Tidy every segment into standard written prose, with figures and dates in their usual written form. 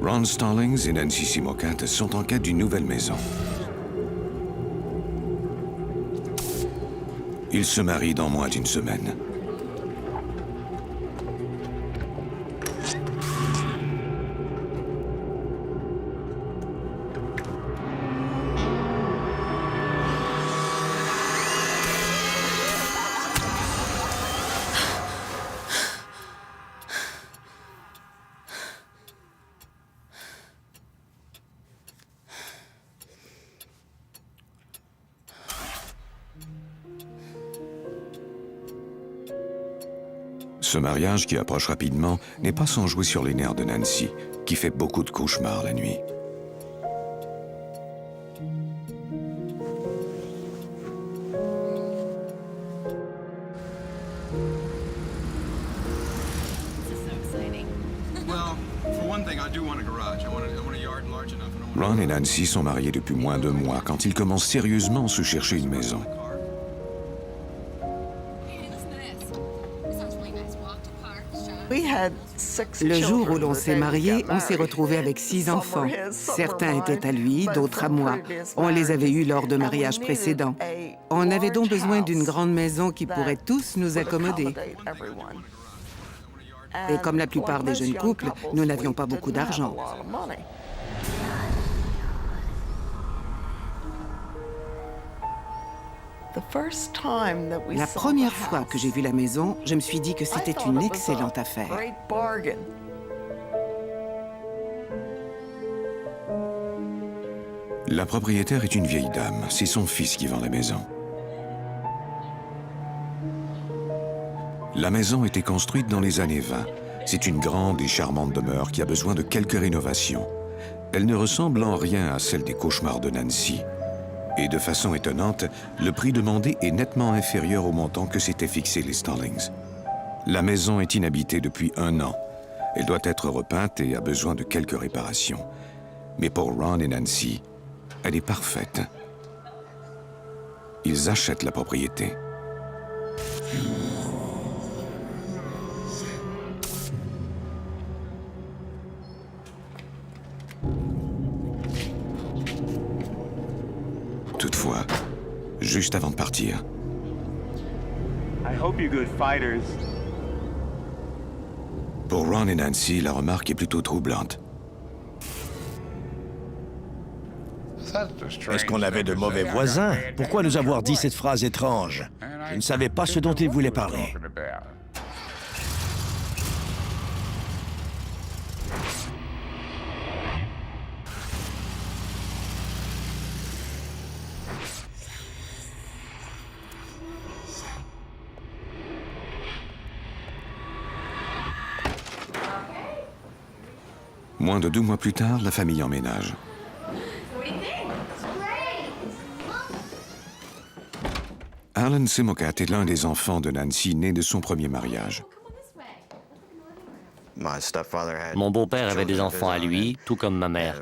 Ron Stallings et Nancy Simocat sont en quête d'une nouvelle maison. Ils se marient dans moins d'une semaine. Ce mariage qui approche rapidement n'est pas sans jouer sur les nerfs de Nancy, qui fait beaucoup de cauchemars la nuit. Ron et Nancy sont mariés depuis moins de mois quand ils commencent sérieusement à se chercher une maison. Le jour où l'on s'est mariés, on s'est retrouvés avec 6 enfants. Certains étaient à lui, d'autres à moi. On les avait eus lors de mariages précédents. On avait donc besoin d'une grande maison qui pourrait tous nous accommoder. Et comme la plupart des jeunes couples, nous n'avions pas beaucoup d'argent. La première fois que j'ai vu la maison, je me suis dit que c'était une excellente affaire. La propriétaire est une vieille dame. C'est son fils qui vend la maison. La maison a été construite dans les années 20. C'est une grande et charmante demeure qui a besoin de quelques rénovations. Elle ne ressemble en rien à celle des cauchemars de Nancy. Et de façon étonnante, le prix demandé est nettement inférieur au montant que s'étaient fixés les Stallings. La maison est inhabitée depuis 1 an. Elle doit être repeinte et a besoin de quelques réparations. Mais pour Ron et Nancy, elle est parfaite. Ils achètent la propriété. Toutefois, juste avant de partir, pour Ron et Nancy, la remarque est plutôt troublante. Est-ce qu'on avait de mauvais voisins? Pourquoi nous avoir dit cette phrase étrange? Je ne savais pas ce dont il voulait parler. Moins de 2 mois plus tard, la famille emménage. Alan Simocat est l'un des enfants de Nancy, né de son premier mariage. Mon beau-père avait des enfants à lui, tout comme ma mère.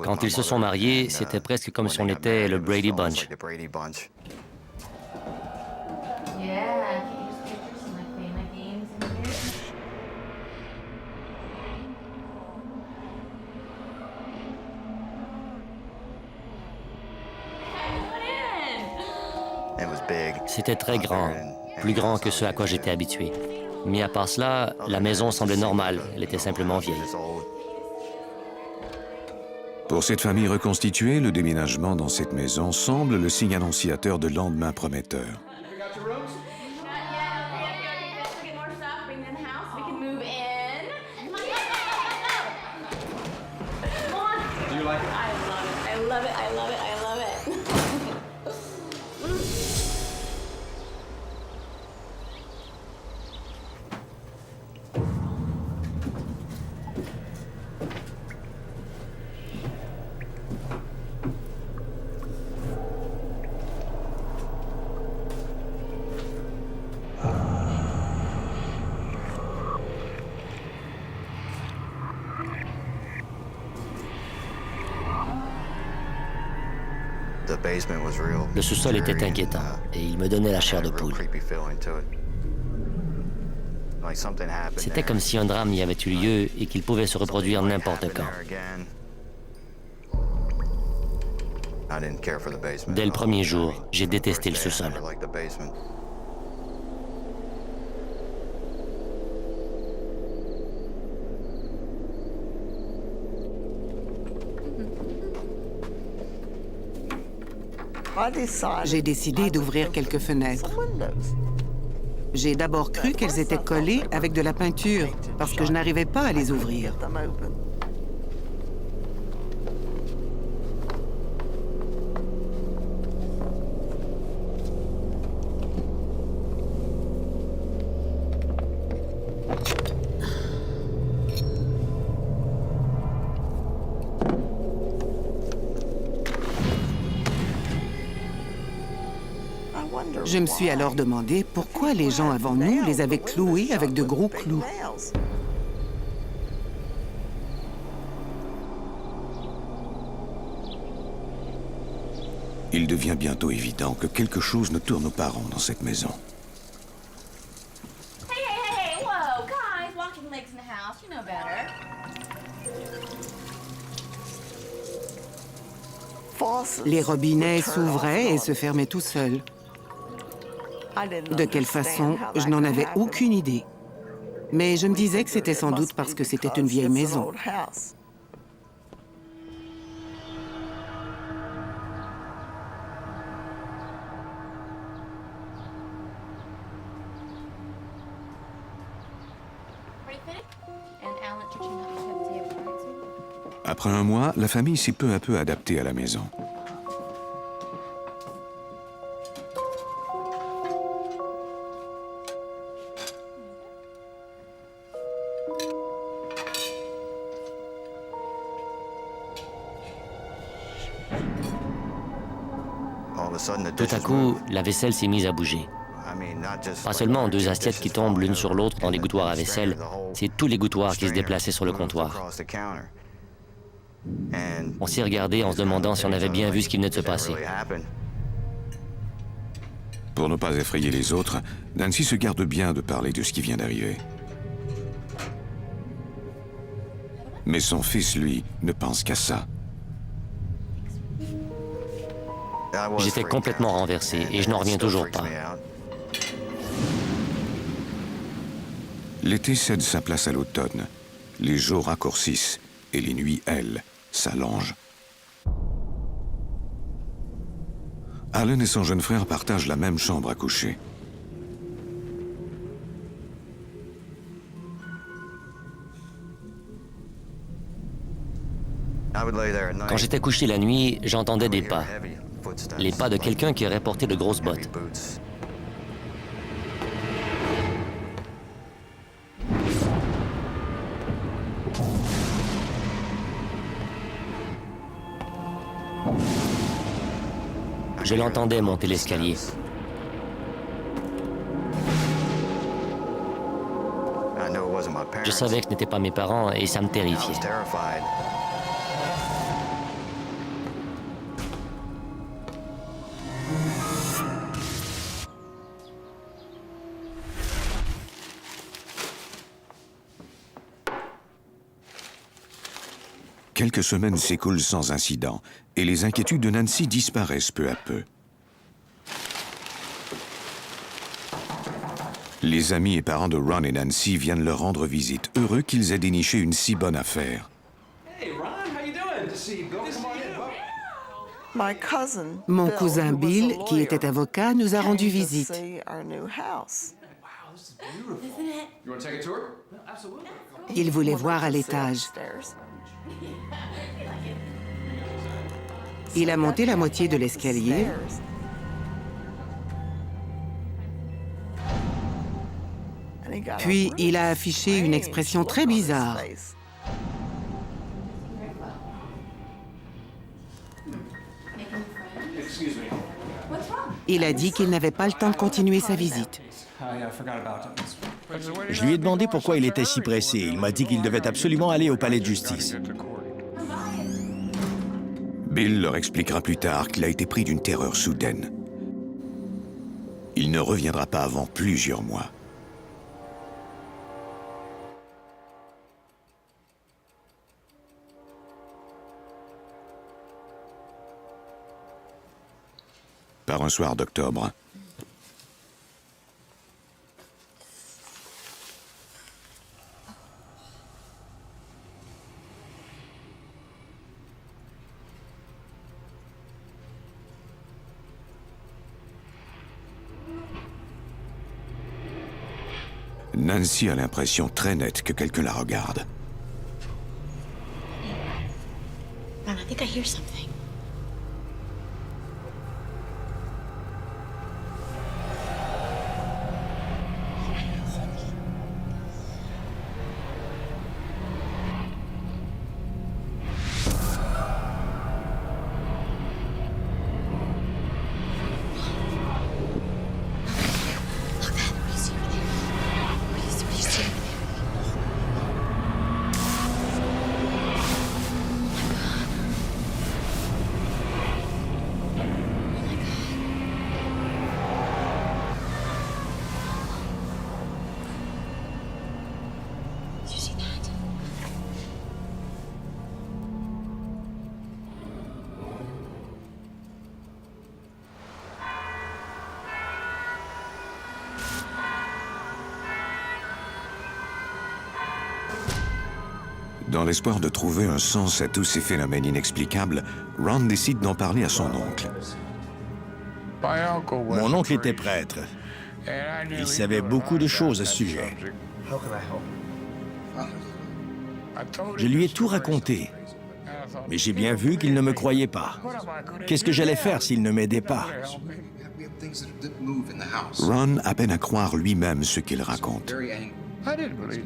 Quand ils se sont mariés, c'était presque comme si on était le Brady Bunch. C'était très grand, plus grand que ce à quoi j'étais habitué. Mais à part cela, la maison semblait normale, elle était simplement vieille. Pour cette famille reconstituée, le déménagement dans cette maison semble le signe annonciateur de lendemains prometteurs. Le sous-sol était inquiétant et il me donnait la chair de poule. C'était comme si un drame y avait eu lieu et qu'il pouvait se reproduire n'importe quand. Dès le premier jour, j'ai détesté le sous-sol. J'ai décidé d'ouvrir quelques fenêtres. J'ai d'abord cru qu'elles étaient collées avec de la peinture, parce que je n'arrivais pas à les ouvrir. Je me suis alors demandé pourquoi les gens avant nous les avaient cloués avec de gros clous. Il devient bientôt évident que quelque chose ne tourne pas rond dans cette maison. Hey, whoa, guys, walking legs in the house, you know better. Les robinets s'ouvraient et se fermaient tout seuls. De quelle façon, je n'en avais aucune idée. Mais je me disais que c'était sans doute parce que c'était une vieille maison. Après un mois, la famille s'est peu à peu adaptée à la maison. Tout à coup, la vaisselle s'est mise à bouger. Pas seulement deux assiettes qui tombent l'une sur l'autre dans les gouttoirs à vaisselle, c'est tous les gouttoirs qui se déplaçaient sur le comptoir. On s'est regardé en se demandant si on avait bien vu ce qui venait de se passer. Pour ne pas effrayer les autres, Nancy se garde bien de parler de ce qui vient d'arriver. Mais son fils, lui, ne pense qu'à ça. J'étais complètement renversé et je n'en reviens toujours pas. L'été cède sa place à l'automne. Les jours raccourcissent et les nuits, elles, s'allongent. Alan et son jeune frère partagent la même chambre à coucher. Quand j'étais couché la nuit, j'entendais des pas. Les pas de quelqu'un qui aurait porté de grosses bottes. Je l'entendais monter l'escalier. Je savais que ce n'étaient pas mes parents et ça me terrifiait. Quelques semaines s'écoulent sans incident et les inquiétudes de Nancy disparaissent peu à peu. Les amis et parents de Ron et Nancy viennent leur rendre visite, heureux qu'ils aient déniché une si bonne affaire. Mon cousin Bill, qui était avocat, nous a rendu visite. Il voulait voir à l'étage. Il a monté la moitié de l'escalier. Puis, il a affiché une expression très bizarre. Il a dit qu'il n'avait pas le temps de continuer sa visite. Je lui ai demandé pourquoi il était si pressé. Il m'a dit qu'il devait absolument aller au palais de justice. Bill leur expliquera plus tard qu'il a été pris d'une terreur soudaine. Il ne reviendra pas avant plusieurs mois. par un soir d'octobre. Nancy a l'impression très nette que quelqu'un la regarde. Ron, I think I hear something. Look, that. What do you see over there? What do you see over there? Did you see that? Dans l'espoir de trouver un sens à tous ces phénomènes inexplicables, Ron décide d'en parler à son oncle. Mon oncle était prêtre. Il savait beaucoup de choses à ce sujet. Je lui ai tout raconté. Mais j'ai bien vu qu'il ne me croyait pas. Qu'est-ce que j'allais faire s'il ne m'aidait pas? Ron a peine à croire lui-même ce qu'il raconte.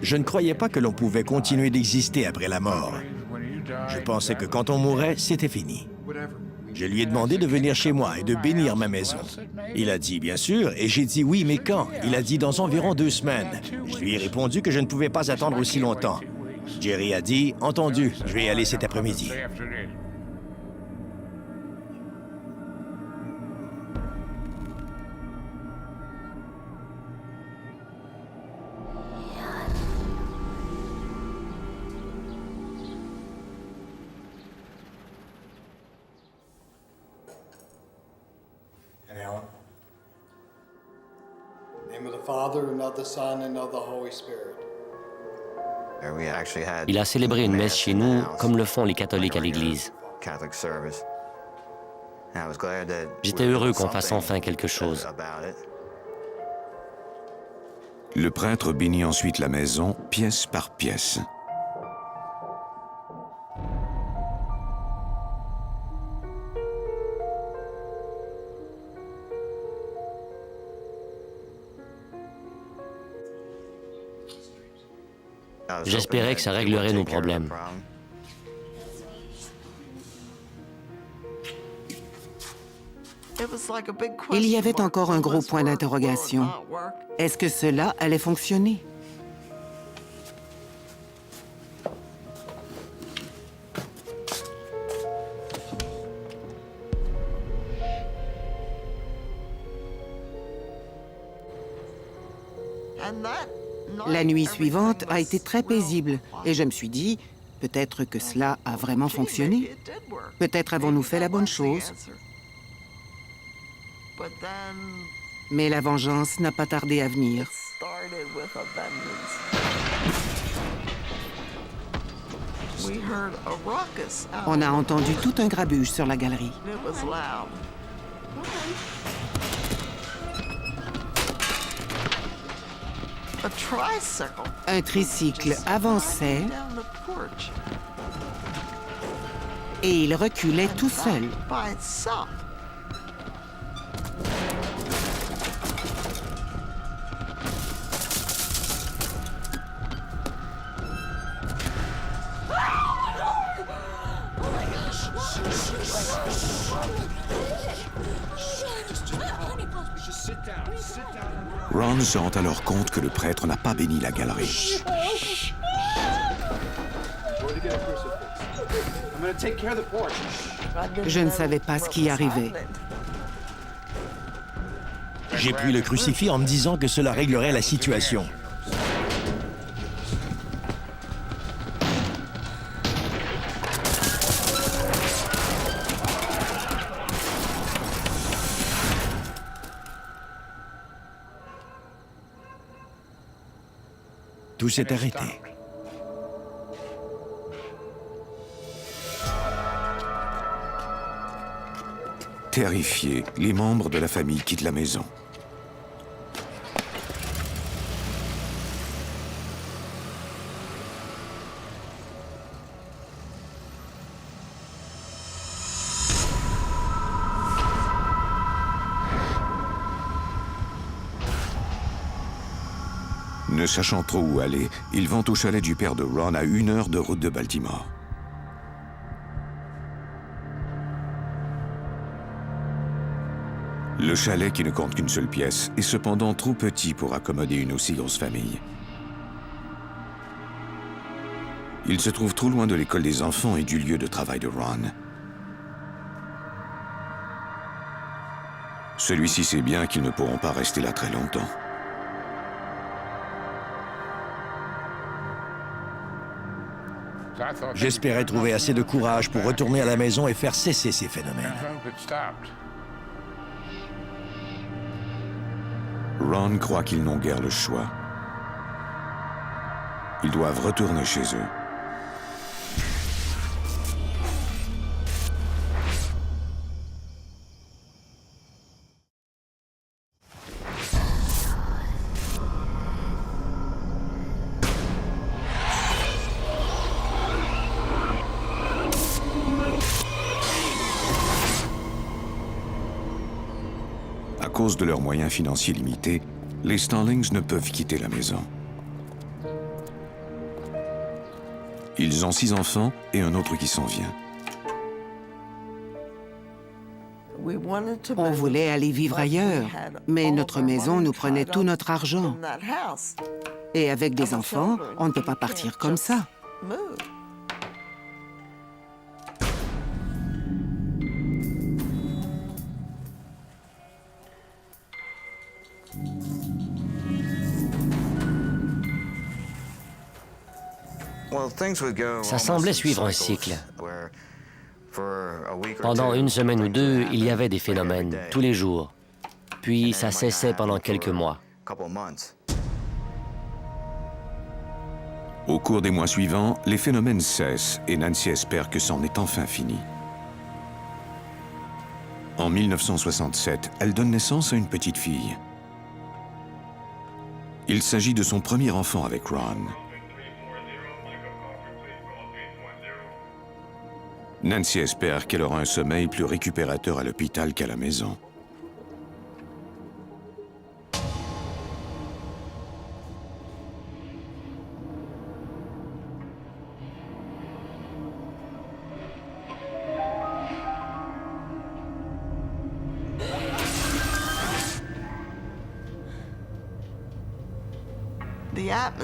Je ne croyais pas que l'on pouvait continuer d'exister après la mort. Je pensais que quand on mourait, c'était fini. Je lui ai demandé de venir chez moi et de bénir ma maison. Il a dit, bien sûr, et j'ai dit oui, mais quand? Il a dit dans environ 2 semaines. Je lui ai répondu que je ne pouvais pas attendre aussi longtemps. Jerry a dit, entendu, je vais y aller cet après-midi. And Alan? In the name of the Father, and of the Son, and of the Holy Spirit. Il a célébré une messe chez nous, comme le font les catholiques à l'église. J'étais heureux qu'on fasse enfin quelque chose. Le prêtre bénit ensuite la maison, pièce par pièce. J'espérais que ça réglerait nos problèmes. Il y avait encore un gros point d'interrogation. Est-ce que cela allait fonctionner? La nuit suivante a été très paisible et je me suis dit, peut-être que cela a vraiment fonctionné. Peut-être avons-nous fait la bonne chose. Mais la vengeance n'a pas tardé à venir. On a entendu tout un grabuge sur la galerie. Un tricycle avançait et il reculait tout seul. Ron se rend alors compte que le prêtre n'a pas béni la galerie. Je ne savais pas ce qui arrivait. J'ai pris le crucifix en me disant que cela réglerait la situation. Tout s'est arrêté. Terrifiés, les membres de la famille quittent la maison. Ne sachant trop où aller, ils vont au chalet du père de Ron à 1 heure de route de Baltimore. Le chalet, qui ne compte qu'une seule pièce, est cependant trop petit pour accommoder une aussi grosse famille. Il se trouve trop loin de l'école des enfants et du lieu de travail de Ron. Celui-ci sait bien qu'ils ne pourront pas rester là très longtemps. J'espérais trouver assez de courage pour retourner à la maison et faire cesser ces phénomènes. Ron croit qu'ils n'ont guère le choix. Ils doivent retourner chez eux. À cause de leurs moyens financiers limités, les Stallings ne peuvent quitter la maison. Ils ont 6 enfants et un autre qui s'en vient. On voulait aller vivre ailleurs, mais notre maison nous prenait tout notre argent. Et avec des enfants, on ne peut pas partir comme ça. Ça semblait suivre un cycle. Pendant 1 semaine ou 2, il y avait des phénomènes, tous les jours. Puis ça cessait pendant quelques mois. Au cours des mois suivants, les phénomènes cessent et Nancy espère que c'en est enfin fini. En 1967, elle donne naissance à une petite fille. Il s'agit de son premier enfant avec Ron. Nancy espère qu'elle aura un sommeil plus récupérateur à l'hôpital qu'à la maison.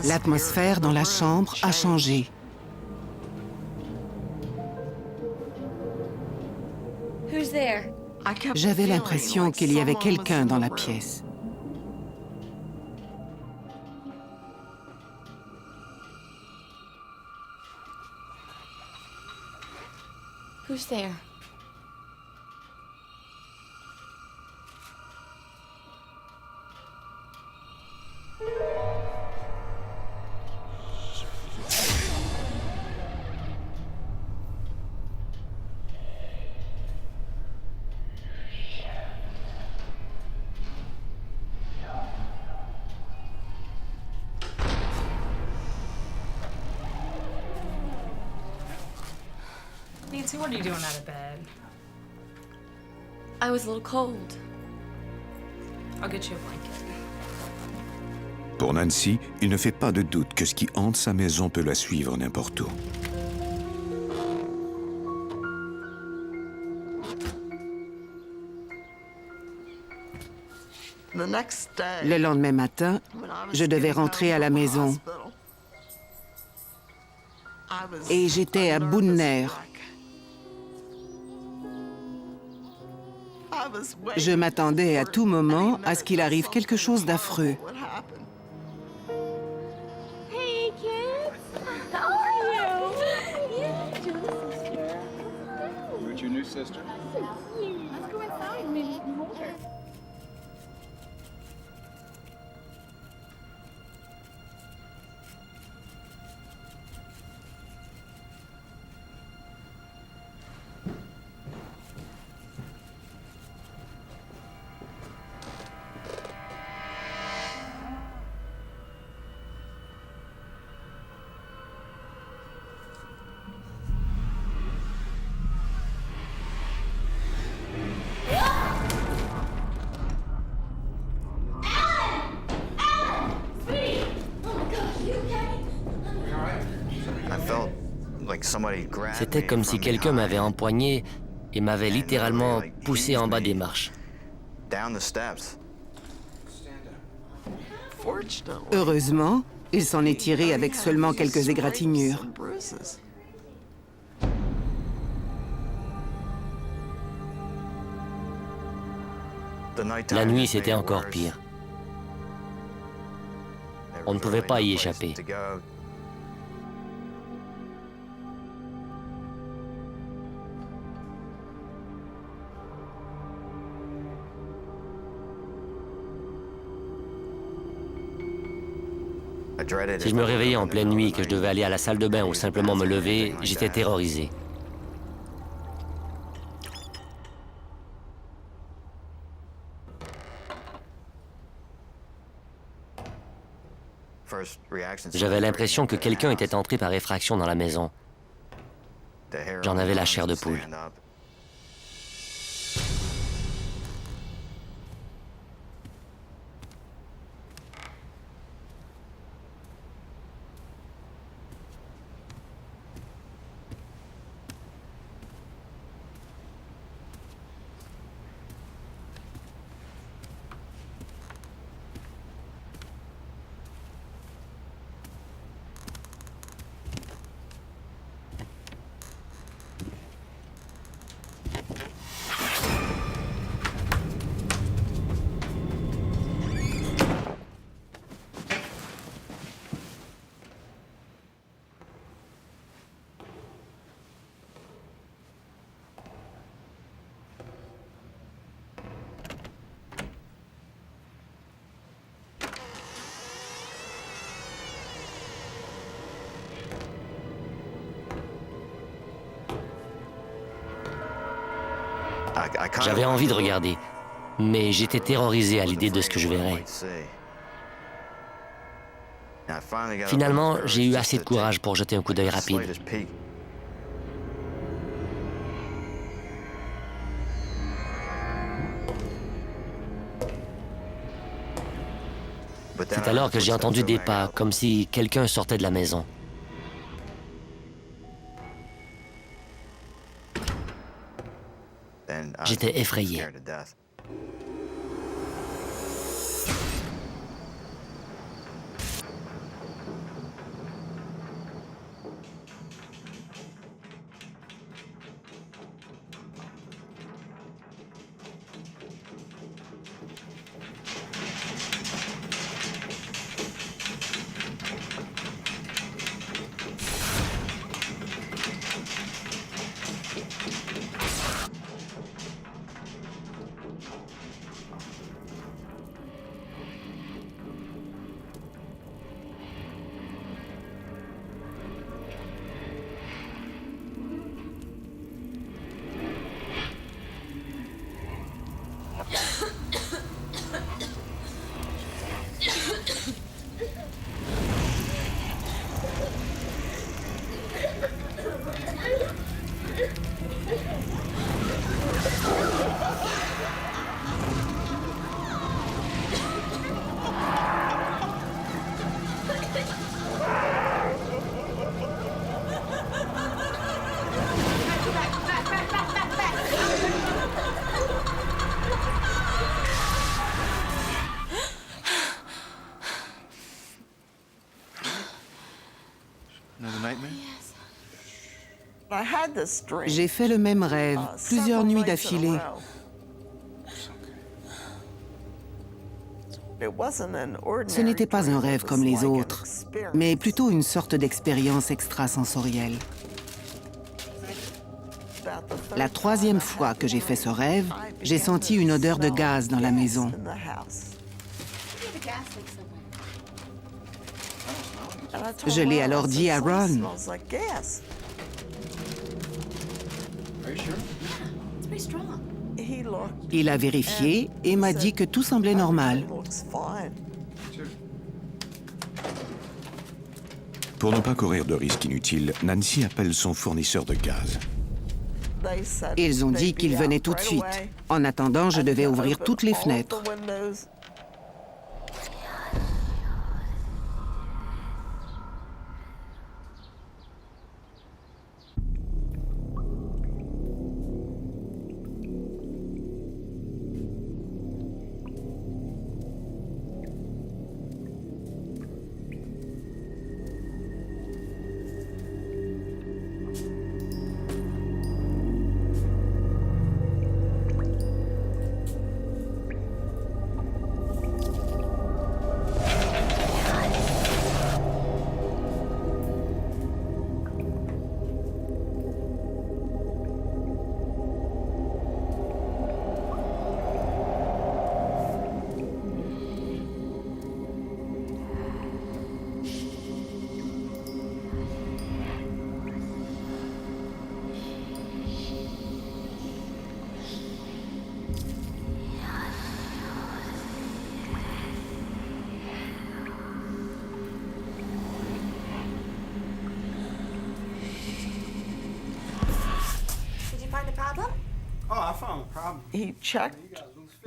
L'atmosphère dans la chambre a changé. J'avais l'impression qu'il y avait quelqu'un dans la pièce. Who's there? Nancy, what are you doing out of bed? I was a little cold. I'll get you a blanket. Pour Nancy, il ne fait pas de doute que ce qui hante sa maison peut la suivre n'importe où. Le lendemain matin, je devais rentrer à la maison. Et j'étais à bout de nerfs. Je m'attendais à tout moment à ce qu'il arrive quelque chose d'affreux. Hey, kids! How are you? Yeah, Julie's sister. Who's your new sister? Let's go inside. Maybe you can hold her. C'était comme si quelqu'un m'avait empoigné et m'avait littéralement poussé en bas des marches. Heureusement, il s'en est tiré avec seulement quelques égratignures. La nuit, c'était encore pire. On ne pouvait pas y échapper. Si je me réveillais en pleine nuit, que je devais aller à la salle de bain ou simplement me lever, j'étais terrorisé. J'avais l'impression que quelqu'un était entré par effraction dans la maison. J'en avais la chair de poule. J'avais envie de regarder, mais j'étais terrorisé à l'idée de ce que je verrais. Finalement, j'ai eu assez de courage pour jeter un coup d'œil rapide. C'est alors que j'ai entendu des pas, comme si quelqu'un sortait de la maison. J'étais effrayé. J'ai fait le même rêve, plusieurs nuits d'affilée. Ce n'était pas un rêve comme les autres, mais plutôt une sorte d'expérience extrasensorielle. La troisième fois que j'ai fait ce rêve, j'ai senti une odeur de gaz dans la maison. Je l'ai alors dit à Ron. Il a vérifié et m'a dit que tout semblait normal. Pour ne pas courir de risques inutiles, Nancy appelle son fournisseur de gaz. Ils ont dit qu'ils venaient tout de suite. En attendant, je devais ouvrir toutes les fenêtres.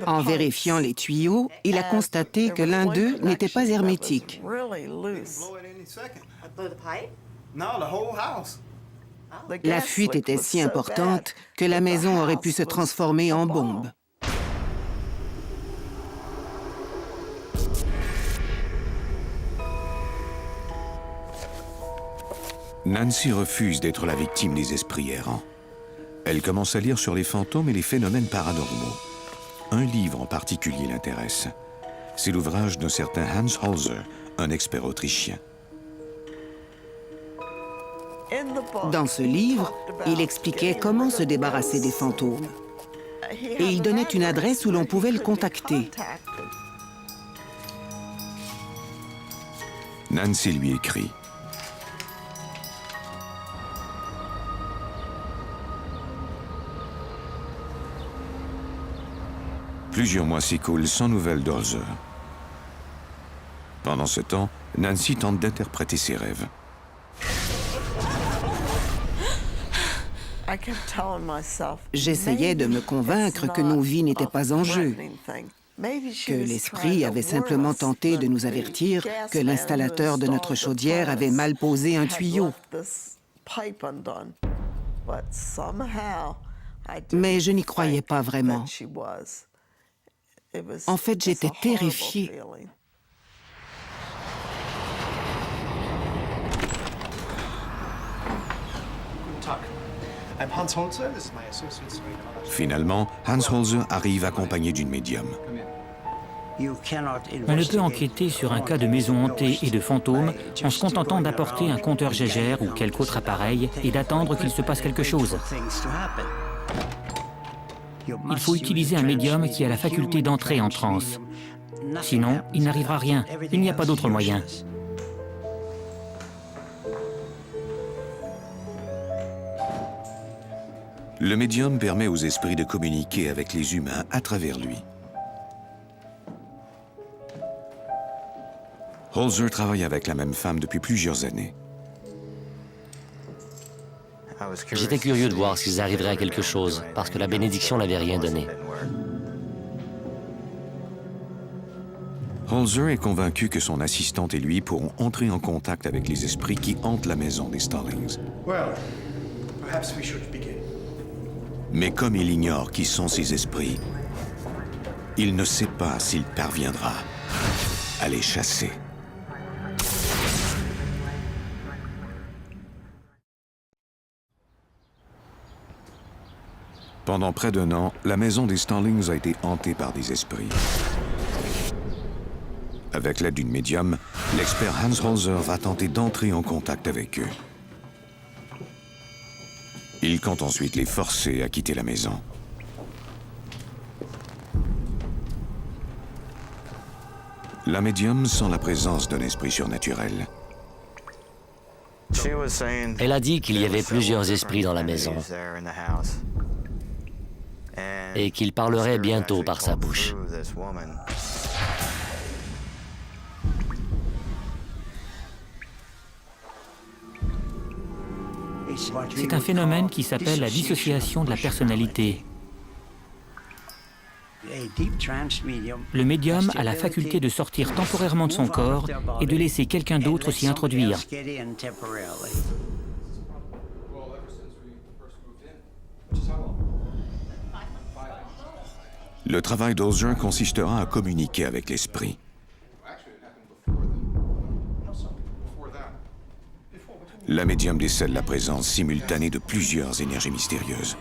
En vérifiant les tuyaux, il a constaté que l'un d'eux n'était pas hermétique. La fuite était si importante que la maison aurait pu se transformer en bombe. Nancy refuse d'être la victime des esprits errants. Elle commence à lire sur les fantômes et les phénomènes paranormaux. Un livre en particulier l'intéresse. C'est l'ouvrage d'un certain Hans Holzer, un expert autrichien. Dans ce livre, il expliquait comment se débarrasser des fantômes. Et il donnait une adresse où l'on pouvait le contacter. Nancy lui écrit. Plusieurs mois s'écoulent sans nouvelles d'Holzer. Pendant ce temps, Nancy tente d'interpréter ses rêves. J'essayais de me convaincre que nos vies n'étaient pas en jeu, que l'esprit avait simplement tenté de nous avertir que l'installateur de notre chaudière avait mal posé un tuyau. Mais je n'y croyais pas vraiment. En fait, j'étais terrifiée. Finalement, Hans Holzer arrive accompagné d'une médium. On ne peut enquêter sur un cas de maison hantée et de fantômes en se contentant d'apporter un compteur Geiger ou quelque autre appareil et d'attendre qu'il se passe quelque chose. Il faut utiliser un médium qui a la faculté d'entrer en transe. Sinon, il n'arrivera rien. Il n'y a pas d'autre moyen. Le médium permet aux esprits de communiquer avec les humains à travers lui. Holzer travaille avec la même femme depuis plusieurs années. J'étais curieux de voir s'ils arriveraient à quelque chose, parce que la bénédiction n'avait rien donné. Holzer est convaincu que son assistante et lui pourront entrer en contact avec les esprits qui hantent la maison des Stallings. Mais comme il ignore qui sont ces esprits, il ne sait pas s'il parviendra à les chasser. Pendant près d'1 an, la maison des Stallings a été hantée par des esprits. Avec l'aide d'une médium, l'expert Hans Holzer va tenter d'entrer en contact avec eux. Il compte ensuite les forcer à quitter la maison. La médium sent la présence d'un esprit surnaturel. Elle a dit qu'il y avait plusieurs esprits dans la maison et qu'il parlerait bientôt par sa bouche. C'est un phénomène qui s'appelle la dissociation de la personnalité. Le médium a la faculté de sortir temporairement de son corps et de laisser quelqu'un d'autre s'y introduire. Le travail d'Holzer consistera à communiquer avec l'esprit. La médium décèle la présence simultanée de plusieurs énergies mystérieuses.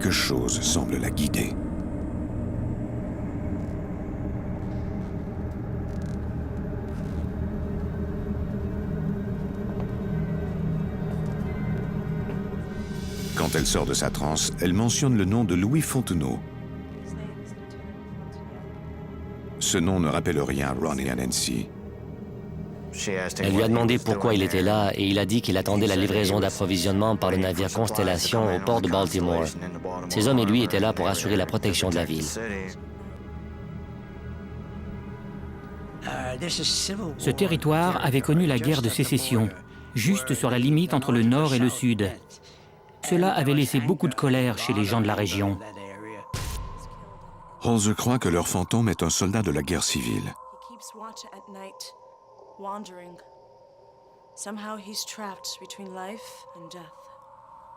quelque chose semble la guider. Quand elle sort de sa transe, elle mentionne le nom de Louis Fontenot. Ce nom ne rappelle rien à Ron et à Nancy. Elle lui a demandé pourquoi il était là et il a dit qu'il attendait la livraison d'approvisionnement par le navire Constellation au port de Baltimore. Ses hommes et lui étaient là pour assurer la protection de la ville. Ce territoire avait connu la guerre de sécession, juste sur la limite entre le nord et le sud. Cela avait laissé beaucoup de colère chez les gens de la région. Holzer croit que leur fantôme est un soldat de la guerre civile.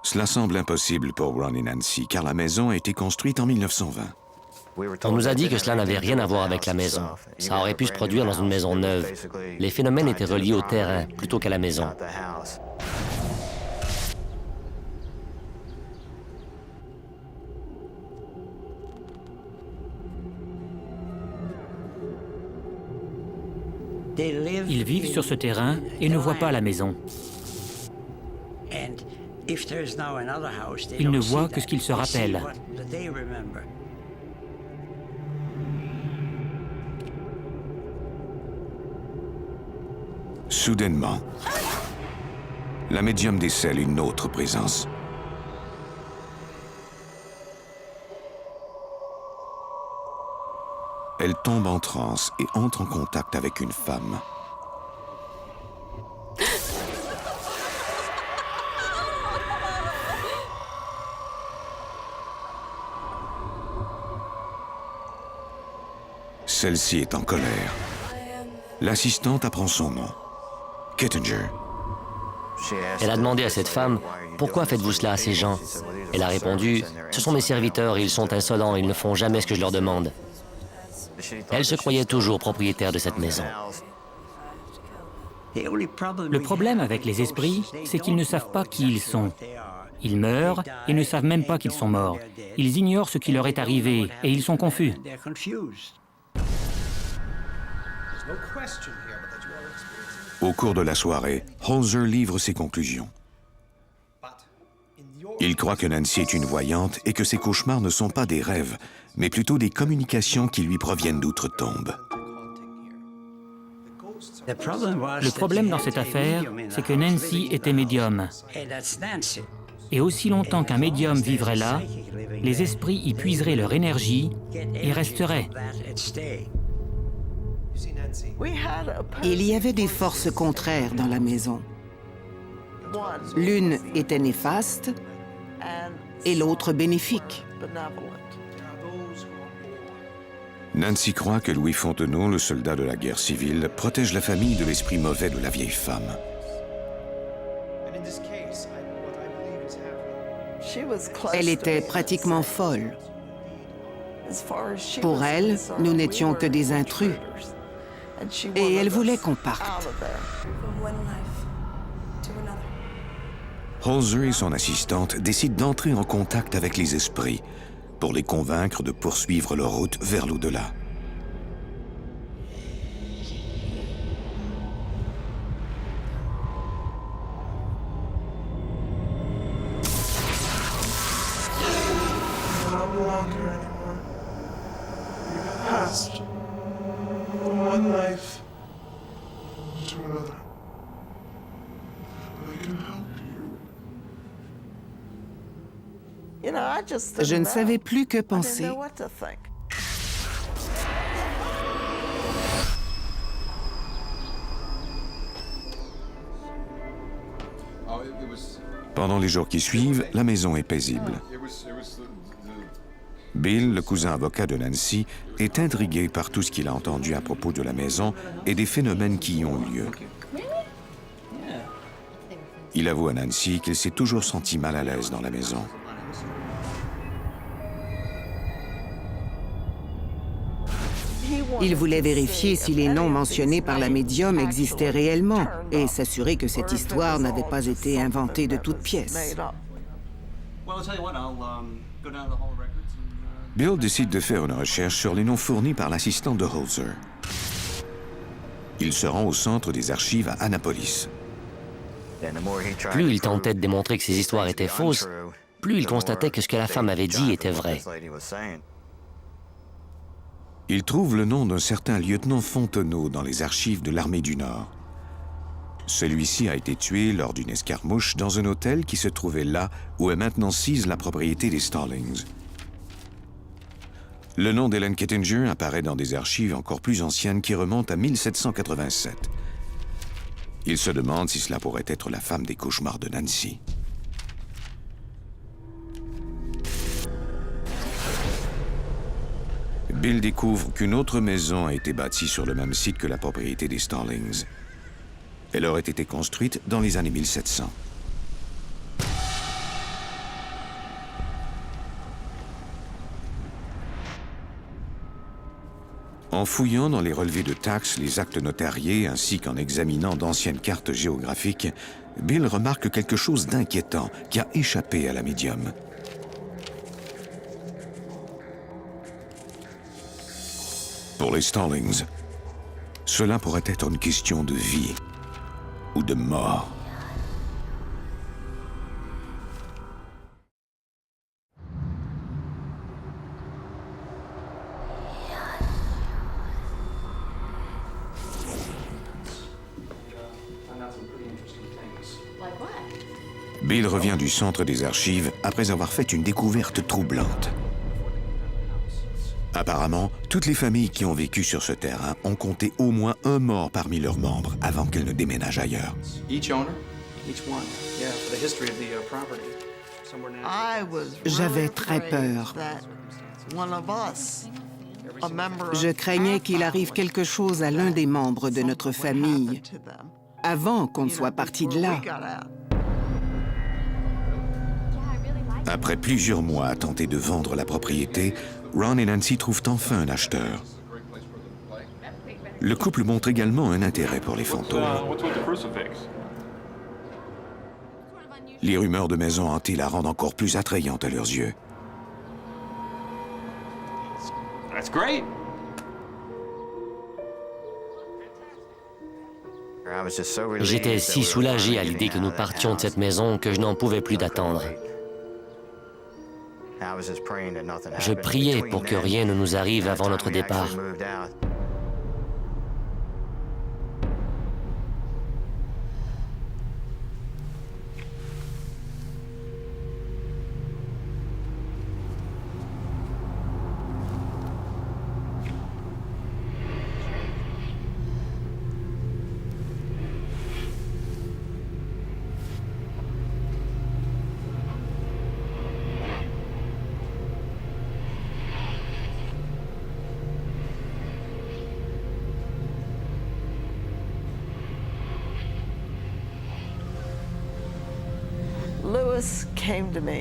Cela semble impossible pour Ron et Nancy, car la maison a été construite en 1920. On nous a dit que cela n'avait rien à voir avec la maison. Ça aurait pu se produire dans une maison neuve. Les phénomènes étaient reliés au terrain plutôt qu'à la maison. Ils vivent sur ce terrain et ne voient pas la maison. Ils ne voient que ce qu'ils se rappellent. Soudainement, la médium décèle une autre présence. Elle tombe en transe et entre en contact avec une femme. Celle-ci est en colère. L'assistante apprend son nom. Kittinger. Elle a demandé à cette femme « Pourquoi faites-vous cela à ces gens ?» Elle a répondu « Ce sont mes serviteurs et ils sont insolents, ils ne font jamais ce que je leur demande. » Elle se croyait toujours propriétaire de cette maison. Le problème avec les esprits, c'est qu'ils ne savent pas qui ils sont. Ils meurent et ne savent même pas qu'ils sont morts. Ils ignorent ce qui leur est arrivé et ils sont confus. Au cours de la soirée, Holzer livre ses conclusions. Il croit que Nancy est une voyante et que ses cauchemars ne sont pas des rêves, mais plutôt des communications qui lui proviennent d'outre-tombe. Le problème dans cette affaire, c'est que Nancy était médium. Et aussi longtemps qu'un médium vivrait là, les esprits y puiseraient leur énergie et resteraient. Il y avait des forces contraires dans la maison. L'une était néfaste et l'autre bénéfique. Nancy croit que Louis Fontenot, le soldat de la guerre civile, protège la famille de l'esprit mauvais de la vieille femme. Elle était pratiquement folle. Pour elle, nous n'étions que des intrus. Et elle voulait qu'on parte. Holzer et son assistante décident d'entrer en contact avec les esprits pour les convaincre de poursuivre leur route vers l'au-delà. Je ne savais plus que penser. Pendant les jours qui suivent, la maison est paisible. Bill, le cousin avocat de Nancy, est intrigué par tout ce qu'il a entendu à propos de la maison et des phénomènes qui y ont eu lieu. Il avoue à Nancy qu'il s'est toujours senti mal à l'aise dans la maison. Il voulait vérifier si les noms mentionnés par la médium existaient réellement et s'assurer que cette histoire n'avait pas été inventée de toutes pièces. Bill décide de faire une recherche sur les noms fournis par l'assistant de Holzer. Il se rend au centre des archives à Annapolis. Plus il tentait de démontrer que ces histoires étaient fausses, plus il constatait que ce que la femme avait dit était vrai. Il trouve le nom d'un certain lieutenant Fontenot dans les archives de l'armée du Nord. Celui-ci a été tué lors d'une escarmouche dans un hôtel qui se trouvait là où est maintenant sise la propriété des Stallings. Le nom d'Helen Kittinger apparaît dans des archives encore plus anciennes qui remontent à 1787. Il se demande si cela pourrait être la femme des cauchemars de Nancy. Bill découvre qu'une autre maison a été bâtie sur le même site que la propriété des Stallings. Elle aurait été construite dans les années 1700. En fouillant dans les relevés de taxes, les actes notariés, ainsi qu'en examinant d'anciennes cartes géographiques, Bill remarque quelque chose d'inquiétant qui a échappé à la médium. Pour les Stallings, cela pourrait être une question de vie ou de mort. Like what? Bill revient du centre des archives après avoir fait une découverte troublante. Apparemment, toutes les familles qui ont vécu sur ce terrain ont compté au moins un mort parmi leurs membres avant qu'elles ne déménagent ailleurs. Each owner? Each one. Yeah, for the history of the property. Somewhere now. J'avais très peur. Je craignais qu'il arrive quelque chose à l'un des membres de notre famille avant qu'on ne soit parti de là. Après plusieurs mois à tenter de vendre la propriété, Ron et Nancy trouvent enfin un acheteur. Le couple montre également un intérêt pour les fantômes. Les rumeurs de maisons hantées la rendent encore plus attrayante à leurs yeux. That's great. J'étais si soulagé à l'idée que nous partions de cette maison que je n'en pouvais plus d'attendre. Je priais pour que rien ne nous arrive avant notre départ.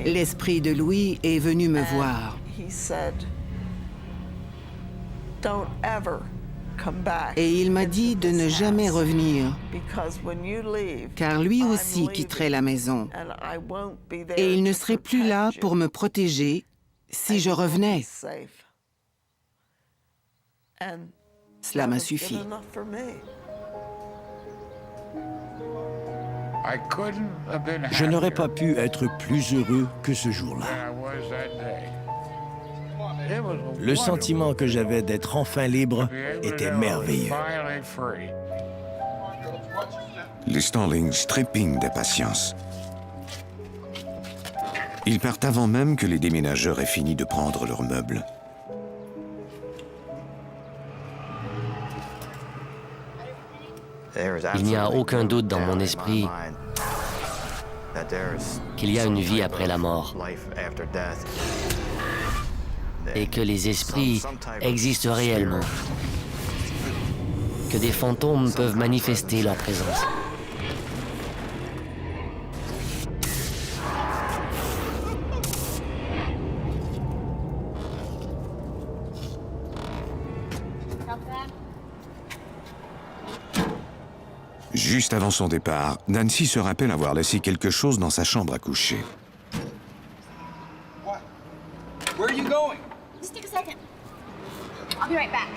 L'esprit de Louis est venu me voir. Et il m'a dit de ne jamais revenir, car lui aussi quitterait la maison. Et il ne serait plus là pour me protéger si je revenais. Cela m'a suffi. Je n'aurais pas pu être plus heureux que ce jour-là. Le sentiment que j'avais d'être enfin libre était merveilleux. Les Stallings trépignent d'impatience. Ils partent avant même que les déménageurs aient fini de prendre leurs meubles. Il n'y a aucun doute dans mon esprit qu'il y a une vie après la mort et que les esprits existent réellement, que des fantômes peuvent manifester leur présence. Juste avant son départ, Nancy se rappelle avoir laissé quelque chose dans sa chambre à coucher. take a second. I'll be right back.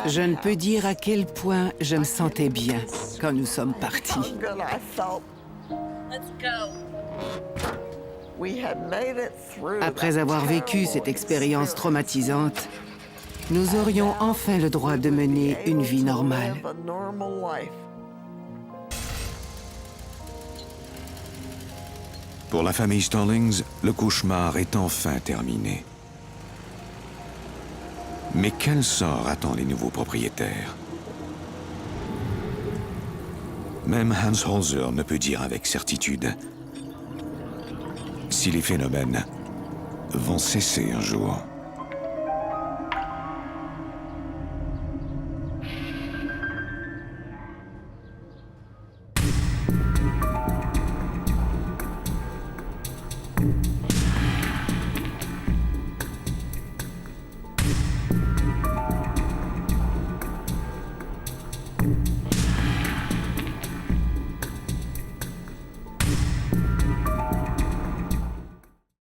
Je ne peux dire à quel point je me sentais bien quand nous sommes partis. Après avoir vécu cette expérience traumatisante, nous aurions enfin le droit de mener une vie normale. Pour la famille Stallings, le cauchemar est enfin terminé. Mais quel sort attend les nouveaux propriétaires? Même Hans Holzer ne peut dire avec certitude si les phénomènes vont cesser un jour.